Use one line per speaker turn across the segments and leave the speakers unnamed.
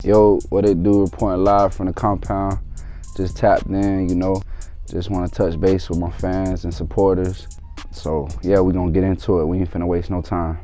Yo, what it do? Reporting live from the compound. Just tapped in, you know. Just want to touch base with my fans and supporters. So yeah, we gonna get into it. We ain't finna waste no time.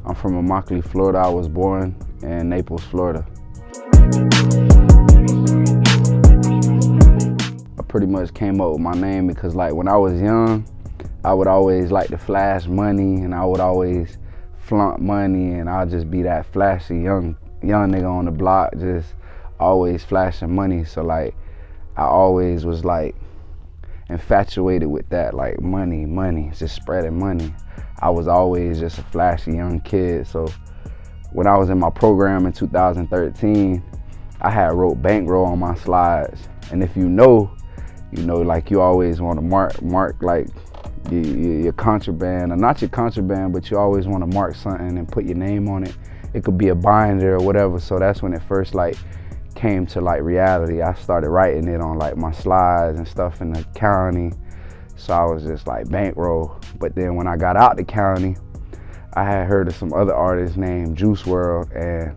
I'm from Immokalee, Florida. I was born in Naples, Florida. I pretty much came up with my name because like when I was young, I would always like to flash money and I would always flaunt money and I'll just be that flashy young nigga on the block, just always flashing money. So like I always was like infatuated with that, like money, just spreading money. I was always just a flashy young kid. So when I was in my program in 2013, I had wrote Bankroll on my slides. And if you know, like you always want to mark like your contraband, or not your contraband, but you always want to mark something and put your name on it. It could be a binder or whatever. So that's when it first like came to like reality. I started writing it on like my slides and stuff in the county. So I was just like Bankroll. But then when I got out the county, I had heard of some other artists named Juice WRLD, and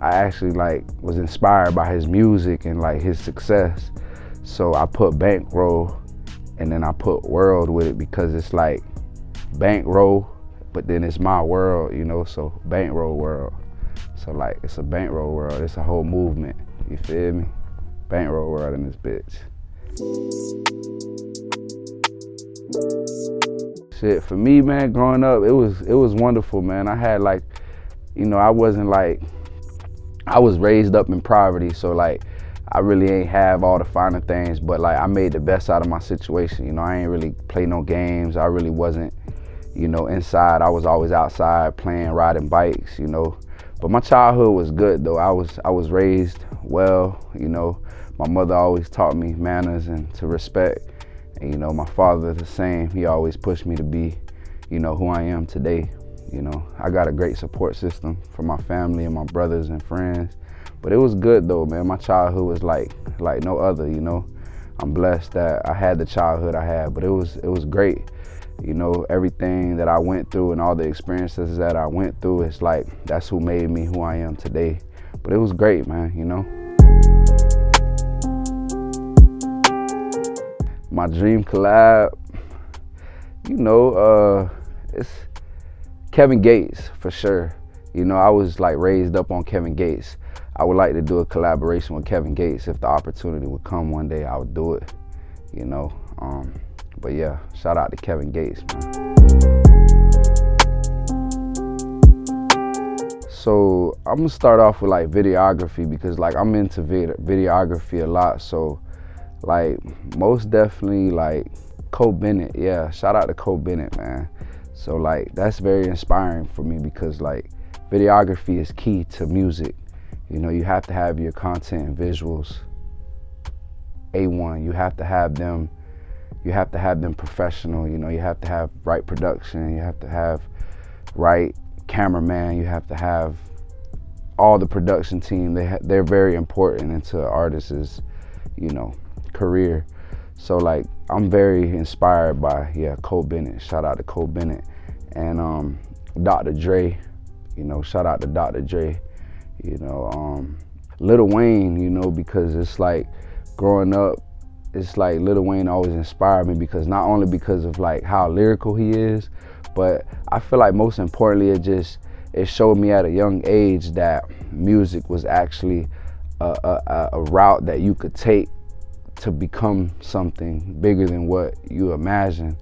I actually like was inspired by his music and like his success. So I put Bankroll and then I put world with it because it's like bankroll, but then it's my world, you know, so Bankroll WRLD. So like it's a Bankroll world, it's a whole movement, you feel me? Bankroll WRLD in this bitch. Shit, for me, man, growing up, it was wonderful, man. I had like, you know, I was raised up in poverty, so like I really ain't have all the finer things, but like I made the best out of my situation. You know, I ain't really play no games. I really wasn't, you know, inside. I was always outside playing, riding bikes, you know. But my childhood was good though. I was raised well, you know. My mother always taught me manners and to respect. And, you know, my father the same. He always pushed me to be, you know, who I am today. You know, I got a great support system from my family and my brothers and friends. But it was good though, man. My childhood was like no other, you know. I'm blessed that I had the childhood I had, but it was great. You know, everything that I went through and all the experiences that I went through, it's like that's who made me who I am today. But it was great, man, you know. My dream collab, you know, it's Kevin Gates for sure. You know, I was like raised up on Kevin Gates. I would like to do a collaboration with Kevin Gates. If the opportunity would come one day, I would do it, you know. But yeah, shout out to Kevin Gates, man. So I'm gonna start off with like videography because like I'm into videography a lot. So like most definitely like Cole Bennett, yeah, shout out to Cole Bennett, man. So like that's very inspiring for me because like videography is key to music. You know, you have to have your content and visuals A1. You have to have them professional, you know. You have to have right production, you have to have right cameraman, you have to have all the production team. They're very important into an artist's, you know, career. So like I'm very inspired by Cole Bennett. Shout out to Cole Bennett. And Dr. Dre, you know, shout out to Dr. Dre. You know, Lil Wayne, you know, because it's like growing up, it's like Lil Wayne always inspired me because not only because of like how lyrical he is, but I feel like most importantly it showed me at a young age that music was actually a route that you could take to become something bigger than what you imagine.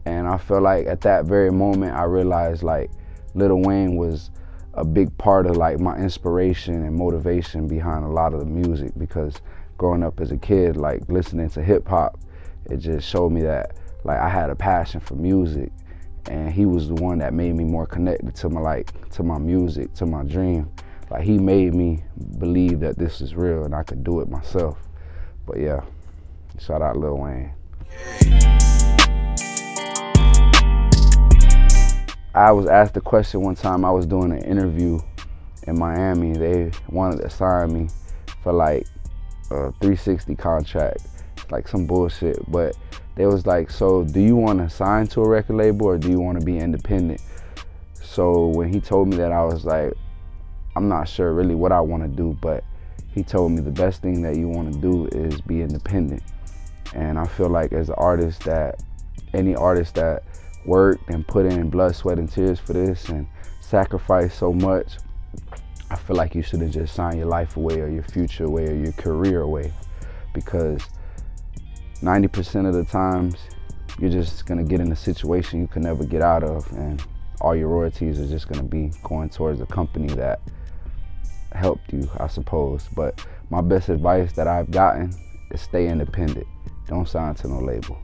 And I feel like at that very moment I realized like Lil Wayne was a big part of like my inspiration and motivation behind a lot of the music, because growing up as a kid, like listening to hip hop, it just showed me that like I had a passion for music, and he was the one that made me more connected to my music, to my dream. Like he made me believe that this is real and I could do it myself. But yeah, shout out Lil Wayne. I was asked a question one time. I was doing an interview in Miami. They wanted to sign me for like a 360 contract, like some bullshit. But they was like, so do you want to sign to a record label or do you want to be independent? So when he told me that, I was like, I'm not sure really what I want to do, but he told me the best thing that you want to do is be independent. And I feel like as an artist, that any artist that worked and put in blood, sweat, and tears for this and sacrificed so much, I feel like you shouldn't just sign your life away or your future away or your career away, because 90% of the times you're just gonna get in a situation you can never get out of, and all your royalties are just gonna be going towards a company that helped you, I suppose. But my best advice that I've gotten is stay independent. Don't sign to no label.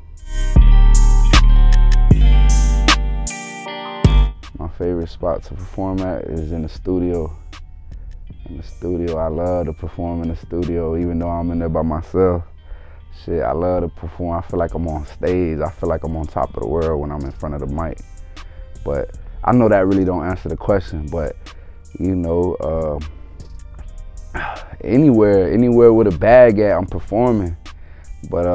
My favorite spot to perform at is in the studio. In the studio, I love to perform in the studio, even though I'm in there by myself. Shit, I love to perform. I feel like I'm on stage. I feel like I'm on top of the world when I'm in front of the mic. But I know that really don't answer the question, but you know, anywhere with a bag at, I'm performing. But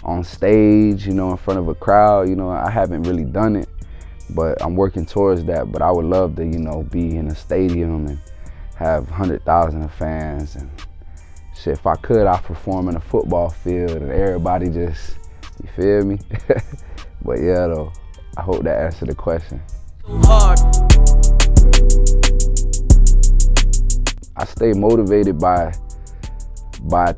on stage, you know, in front of a crowd, you know, I haven't really done it, but I'm working towards that. But I would love to, you know, be in a stadium and have 100,000 fans. And shit, if I could, I'd perform in a football field and everybody just, you feel me? But yeah, though, I hope that answered the question. I stay motivated by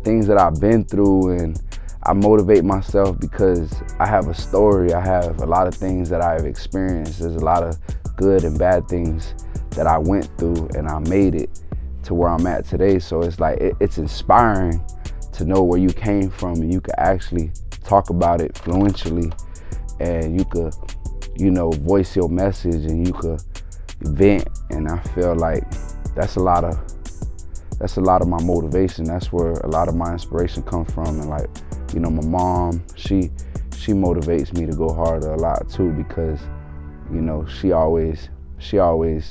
things that I've been through, and I motivate myself because I have a story. I have a lot of things that I've experienced. There's a lot of good and bad things that I went through, and I made it to where I'm at today. So it's like, it's inspiring to know where you came from, and you can actually talk about it fluently, and you could, you know, voice your message, and you could vent. And I feel like that's a lot of my motivation. That's where a lot of my inspiration comes from. And like, you know, my mom, she motivates me to go harder a lot too, because, you know, she always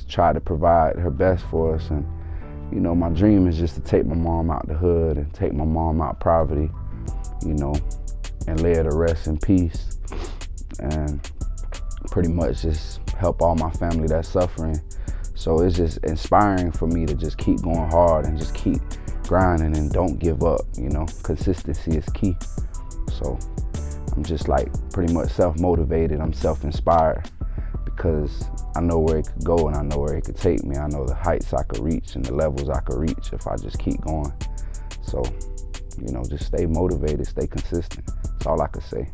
tried to provide her best for us. And, you know, my dream is just to take my mom out the hood and take my mom out of poverty, you know, and lay her to rest in peace, and pretty much just help all my family that's suffering. So it's just inspiring for me to just keep going hard and just keep grinding and don't give up, you know. Consistency is key. So I'm just like pretty much self-motivated. I'm self-inspired because I know where it could go and I know where it could take me. I know the heights I could reach and the levels I could reach if I just keep going. So, you know, just stay motivated, stay consistent. That's all I could say.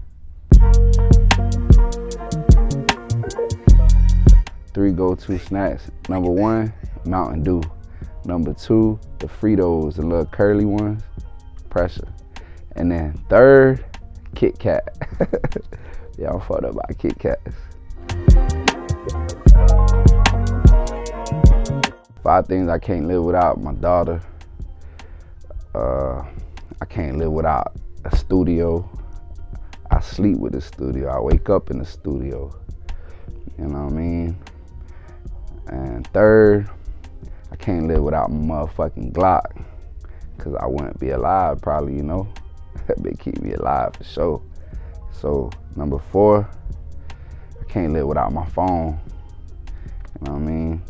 3 go-to snacks. Number 1, Mountain Dew. Number 2, the Fritos, the little curly ones, pressure. And then 3rd, Kit Kat. Yeah, I'm fucked up by Kit Kats. 5 things I can't live without: my daughter. I can't live without a studio. I sleep with the studio. I wake up in the studio. You know what I mean? And 3rd, I can't live without my motherfucking Glock, because I wouldn't be alive probably, you know? They keep me alive for sure. So number 4, I can't live without my phone. You know what I mean?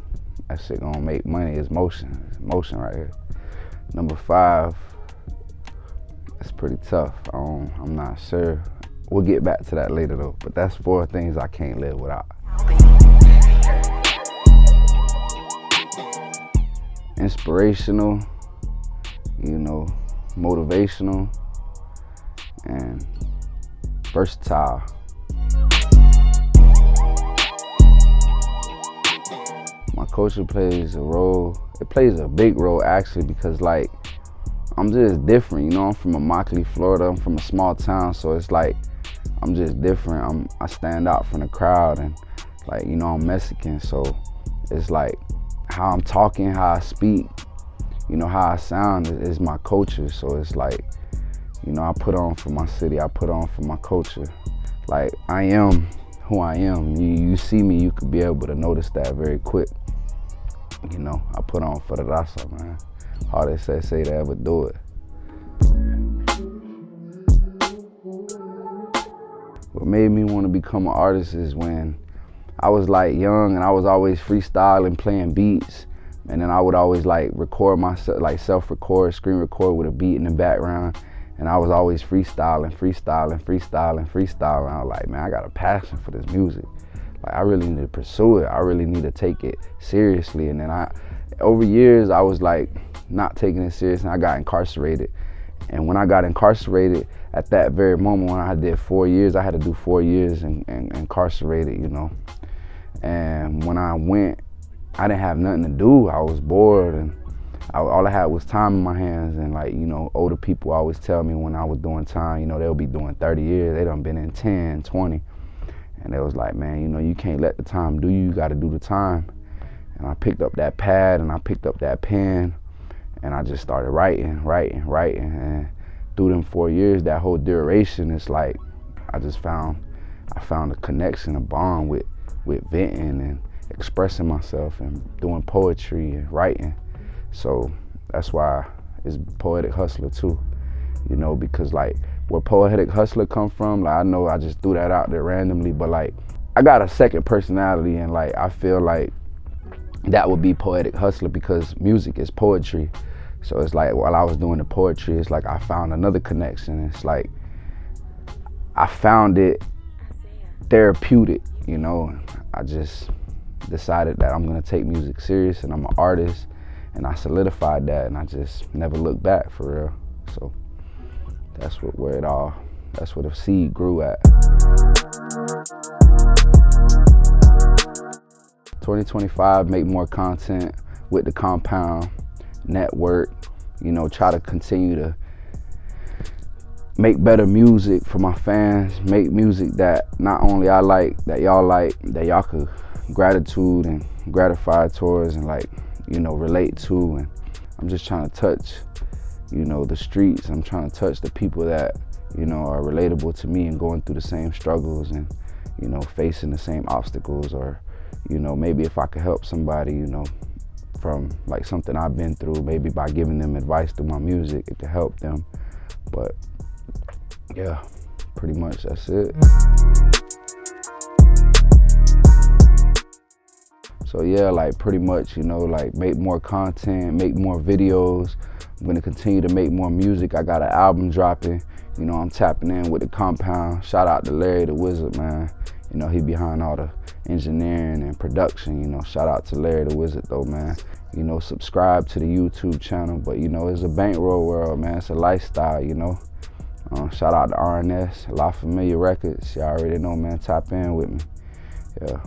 That shit gonna make money. It's motion. It's motion right here. Number 5, it's pretty tough. I'm not sure. We'll get back to that later though. But that's 4 things I can't live without. Inspirational, you know, motivational, and versatile. My culture plays a role. It plays a big role actually, because like, I'm just different, you know. I'm from Immokalee, Florida. I'm from a small town, so it's like I'm just different. I stand out from the crowd, and like, you know, I'm Mexican, so it's like how I'm talking, how I speak, you know, how I sound is my culture. So it's like, you know, I put on for my city, I put on for my culture. Like, I am who I am. You see me, you could be able to notice that very quick. You know, I put on for the raza, man. Hardest say to ever do it. What made me want to become an artist is when I was like young and I was always freestyling, playing beats, and then I would always like record myself, like self-record, screen record with a beat in the background, and I was always freestyling. I was like, man, I got a passion for this music. Like, I really need to pursue it. I really need to take it seriously. And then over years, I was like not taking it serious, and I got incarcerated. And when I got incarcerated, at that very moment when I did 4 years, I had to do 4 years and incarcerated, you know. And when I went, I didn't have nothing to do. I was bored, and all I had was time in my hands. And like, you know, older people always tell me when I was doing time, you know, they'll be doing 30 years. They done been in 10, 20. And they was like, man, you know, you can't let the time do you. You got to do the time. And I picked up that pad and I picked up that pen, and I just started writing. And through them 4 years, that whole duration, it's like I found a connection, a bond with venting and expressing myself and doing poetry and writing. So that's why it's Poetic Hustler too, you know, because like where Poetic Hustler come from, like I know I just threw that out there randomly, but like I got a second personality, and like I feel like that would be Poetic Hustler because music is poetry. So it's like while I was doing the poetry, it's like I found another connection. It's like I found it therapeutic, you know. I just decided that I'm gonna take music serious and I'm an artist, and I solidified that, and I just never looked back for real. So that's where the seed grew at. 2025, make more content with the compound, network, you know, try to continue to make better music for my fans, make music that not only I like, that y'all could gratitude and gratify towards and like, you know, relate to. And I'm just trying to touch, you know, the streets. I'm trying to touch the people that, you know, are relatable to me and going through the same struggles and, you know, facing the same obstacles, or, you know, maybe if I could help somebody, you know, from like something I've been through, maybe by giving them advice through my music, it could help them. But yeah, pretty much that's it. So yeah, like pretty much, you know, like make more content, make more videos. I'm gonna continue to make more music. I got an album dropping. You know, I'm tapping in with the compound. Shout out to Larry the Wizard, man. You know, he behind all the engineering and production. You know, shout out to Larry the Wizard though, man. You know, subscribe to the YouTube channel. But you know, it's a bankroll world, man. It's a lifestyle, you know. Shout out to RNS, La Familia Records. Y'all already know, man. Tap in with me. Yeah.